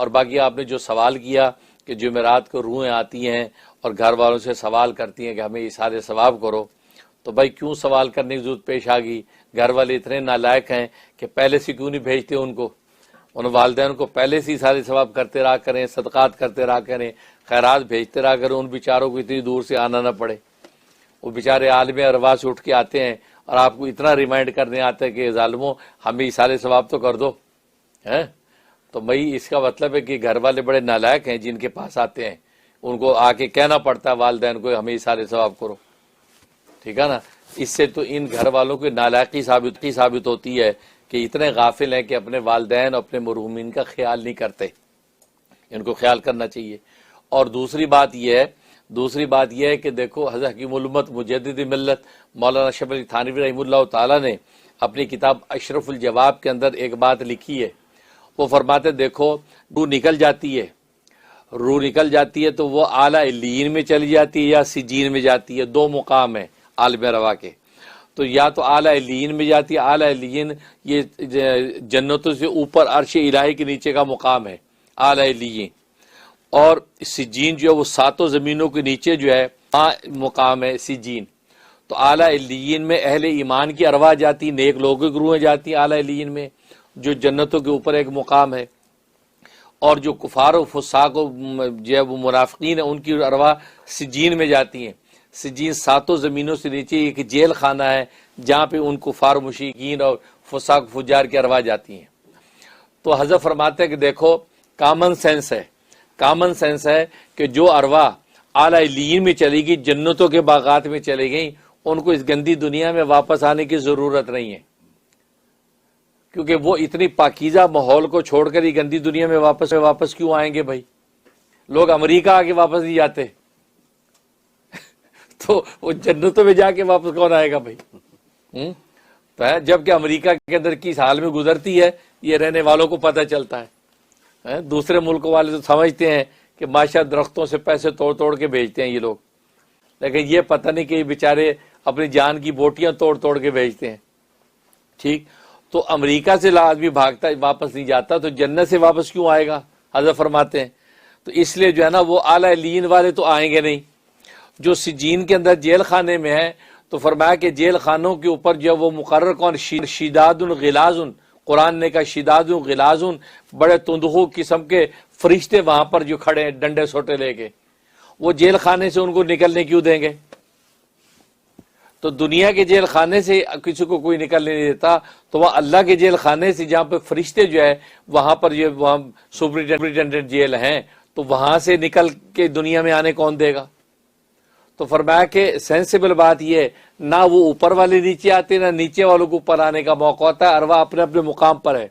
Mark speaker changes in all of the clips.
Speaker 1: اور باقی آپ نے جو سوال کیا کہ جمعرات کو روحیں آتی ہیں اور گھر والوں سے سوال کرتی ہیں کہ ہمیں ایثار ثواب کرو، تو بھائی کیوں سوال کرنے کی ضرورت پیش آ گئی؟ گھر والے اتنے نالائق ہیں کہ پہلے سے کیوں نہیں بھیجتے ان والدین کو پہلے سے ایثار ثواب کرتے رہا کریں، صدقات کرتے رہا کریں، خیرات بھیجتے رہا کریں، ان بیچاروں کو اتنی دور سے آنا نہ پڑے۔ وہ بیچارے عالم ارواح سے اٹھ کے آتے ہیں اور آپ کو اتنا ریمائنڈ کرنے آتا ہے کہ ظالموں ہمیں ایثار ثواب تو کر دو ہیں۔ تو بھائی اس کا مطلب ہے کہ گھر والے بڑے نالائق ہیں جن کے پاس آتے ہیں، ان کو آ کے کہنا پڑتا ہے والدین کو ہمیں ایثار ثواب کرو، ٹھیک ہے نا۔ اس سے تو ان گھر والوں کی نالائقی ثابت ہوتی ہے کہ اتنے غافل ہیں کہ اپنے والدین اپنے مرحومین کا خیال نہیں کرتے، ان کو خیال کرنا چاہیے۔ اور دوسری بات یہ ہے کہ دیکھو حضرت حکیم الامت مجدد ملت مولانا اشرف علی تھانوی رحمہ اللہ تعالیٰ نے اپنی کتاب اشرف الجواب کے اندر ایک بات لکھی ہے، وہ فرماتے دیکھو روح نکل جاتی ہے تو وہ اعلیٰ علیین میں چلی جاتی ہے یا سجین میں جاتی ہے، دو مقام ہیں عالم ارواح کے، تو یا تو اعلیٰ علیین میں جاتی ہے، اعلیٰ علیین یہ جنتوں سے اوپر عرش الہی کے نیچے کا مقام ہے اعلیٰ علیین، اور سجین جو ہے وہ ساتوں زمینوں کے نیچے جو ہے مقام ہے سجین۔ تو اعلیٰ علیین میں اہل ایمان کی ارواح جاتی، نیک لوگوں کی روحیں جاتی اعلیٰ علیین میں جو جنتوں کے اوپر ایک مقام ہے، اور جو کفار و فساق جو ہے وہ منافقین ہیں ان کی ارواح سجین میں جاتی ہیں۔ سجین ساتوں زمینوں سے نیچے ایک جیل خانہ ہے جہاں پہ ان کفار و مشرکین اور فساق فجار کی ارواح جاتی ہیں۔ تو حضرت فرماتے ہیں کہ دیکھو کامن سینس ہے کہ جو ارواح اعلیٰ علیین میں چلی گئی، جنتوں کے باغات میں چلی گئیں، ان کو اس گندی دنیا میں واپس آنے کی ضرورت نہیں ہے، کیونکہ وہ اتنی پاکیزہ ماحول کو چھوڑ کر ہی گندی دنیا میں واپس کیوں آئیں گے بھائی؟ لوگ امریکہ آ کے واپس نہیں جاتے تو وہ جنتوں میں جا کے واپس کون آئے گا بھائی؟ جبکہ امریکہ کے اندر کس حال میں گزرتی ہے یہ رہنے والوں کو پتہ چلتا ہے۔ دوسرے ملک والے تو سمجھتے ہیں کہ ماشاء درختوں سے پیسے توڑ کے بھیجتے ہیں یہ لوگ، لیکن یہ پتہ نہیں کہ یہ بیچارے اپنی جان کی بوٹیاں توڑ کے بھیجتے ہیں، ٹھیک۔ تو امریکہ سے آدمی بھاگتا واپس نہیں جاتا تو جنت سے واپس کیوں آئے گا؟ حضرت فرماتے ہیں تو اس لیے جو ہے نا وہ اعلیٰ علیین والے تو آئیں گے نہیں۔ جو سجین کے اندر جیل خانے میں ہے تو فرمایا کہ جیل خانوں کے اوپر جو وہ مقرر کون؟ شداد غلاظ، قرآن نے کہا شداد غلاظ، بڑے تندخو قسم کے فرشتے وہاں پر جو کھڑے ہیں ڈنڈے سوٹے لے کے، وہ جیل خانے سے ان کو نکلنے کیوں دیں گے؟ تو دنیا کے جیل خانے سے کسی کو کوئی نکلنے نہیں دیتا، تو وہ اللہ کے جیل خانے سے جہاں پہ فرشتے جو ہے وہاں پر یہ وہاں سپرنٹینڈنٹ جیل ہیں تو وہاں سے نکل کے دنیا میں آنے کون دے گا؟ تو فرمایا کہ سینسیبل بات یہ ہے نہ وہ اوپر والے نیچے آتے نہ نیچے والوں کو اوپر آنے کا موقع ہوتا ہے، ارواح اپنے اپنے مقام پر ہے۔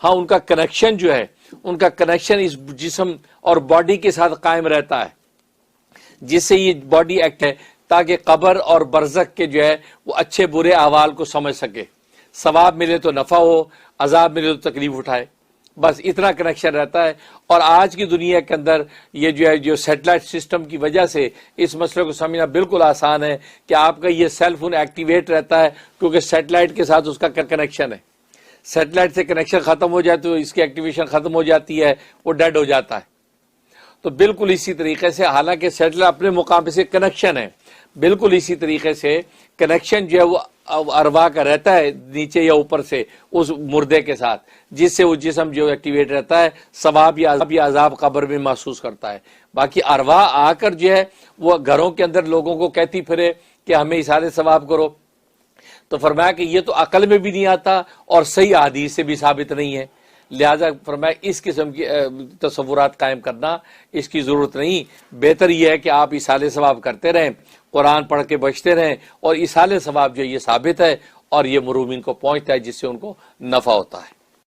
Speaker 1: ہاں ان کا کنیکشن جو ہے، ان کا کنیکشن اس جسم اور باڈی کے ساتھ قائم رہتا ہے، جس سے یہ باڈی ایکٹ ہے تاکہ قبر اور برزخ کے جو ہے وہ اچھے برے احوال کو سمجھ سکے، ثواب ملے تو نفع ہو، عذاب ملے تو تکلیف اٹھائے، بس اتنا کنیکشن رہتا ہے۔ اور آج کی دنیا کے اندر یہ جو ہے جو سیٹلائٹ سسٹم کی وجہ سے اس مسئلے کو سمجھنا بالکل آسان ہے کہ آپ کا یہ سیل فون ایکٹیویٹ رہتا ہے کیونکہ سیٹلائٹ کے ساتھ اس کا کنیکشن ہے۔ سیٹلائٹ سے کنیکشن ختم ہو جائے تو اس کی ایکٹیویشن ختم ہو جاتی ہے، وہ ڈیڈ ہو جاتا ہے۔ تو بالکل اسی طریقے سے حالانکہ سیٹلائٹ اپنے مقام پہ سے کنیکشن ہے، بالکل اسی طریقے سے کنیکشن جو ہے وہ ارواح کا رہتا ہے نیچے یا اوپر سے اس مردے کے ساتھ، جس سے وہ جسم جو ایکٹیویٹ رہتا ہے، ثواب یا عذاب قبر میں محسوس کرتا ہے۔ باقی ارواح آ کر جو ہے وہ گھروں کے اندر لوگوں کو کہتی پھرے کہ ہمیں ایثار ثواب کرو، تو فرمایا کہ یہ تو عقل میں بھی نہیں آتا اور صحیح احادیث سے بھی ثابت نہیں ہے، لہذا فرمایا اس قسم کی تصورات قائم کرنا اس کی ضرورت نہیں۔ بہتر یہ ہے کہ آپ ایصال ثواب کرتے رہیں، قرآن پڑھ کے بچتے رہیں، اور ایصال ثواب جو یہ ثابت ہے اور یہ مرحومین کو پہنچتا ہے جس سے ان کو نفع ہوتا ہے۔